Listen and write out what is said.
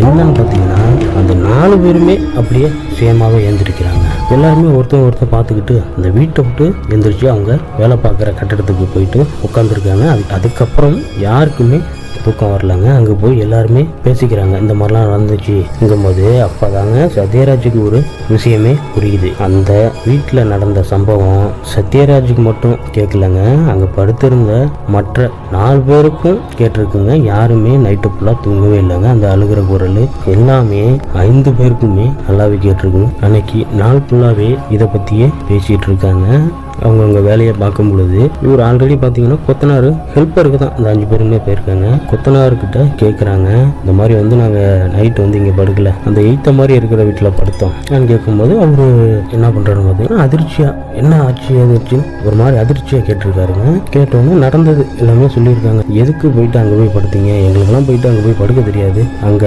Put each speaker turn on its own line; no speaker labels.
என்னன்னு பார்த்தீங்கன்னா அந்த 4 பேருமே அப்படியே சேமாவே எழுந்திருக்கிறாங்க. எல்லாருமே ஒருத்தர் பார்த்துக்கிட்டு அந்த வீட்டை விட்டு எந்திரிச்சு அவங்க வேலை பார்க்குற கட்டடத்துக்கு போயிட்டு உட்காந்துருக்காங்க. அதுக்கப்புறம் யாருக்குமே தூக்கம் வரலங்க. அங்கே போய் எல்லாருமே பேசிக்கிறாங்க, இந்த மாதிரிலாம் நடந்துச்சுங்கும்போது அப்போதாங்க சத்யராஜுக்கு ஒரு விஷயமே புரியுது. அந்த வீட்டில் நடந்த சம்பவம் சத்யராஜுக்கு மட்டும் கேட்கலங்க, அங்கே படுத்திருந்த மற்ற 4 பேருக்கும் கேட்டிருக்குங்க. யாருமே நைட்டு ஃபுல்லாக தூங்கவே இல்லைங்க. அந்த அழுகிற குரல் எல்லாமே 5 பேருக்குமே நல்லாவே கேட்டிருக்குங்க. அன்னைக்கு நாள் ஃபுல்லாகவே இதை பற்றியே பேசிகிட்டு இருக்காங்க. அவங்கவுங்க வேலையை பார்க்கும் பொழுது இவர் ஆல்ரெடி பார்த்தீங்கன்னா கொத்தனார் ஹெல்ப்பருக்கு தான் இந்த 5 பேருமே போயிருக்காங்க. கொத்தனார்கிட்ட கேட்குறாங்க, இந்த மாதிரி நாங்கள் நைட்டு இங்கே படுக்கல, அந்த எய்த்த மாதிரி இருக்கிற வீட்டில் படுத்தோம் நான் கேட்கும்போது அவர் என்ன பண்ணுறாருன்னு பார்த்தீங்கன்னா அதிர்ச்சியாக என்ன ஆச்சு அதிர்ச்சின்னு ஒரு மாதிரி அதிர்ச்சியாக கேட்டிருக்காருங்க. கேட்டோன்னே நடந்தது எல்லாமே சொல்லியிருக்காங்க. எதுக்கு போயிட்டு அங்கே போய் படுத்தீங்க, எங்களுக்கெல்லாம் போயிட்டு அங்கே போய் படுக்க தெரியாது, அங்கே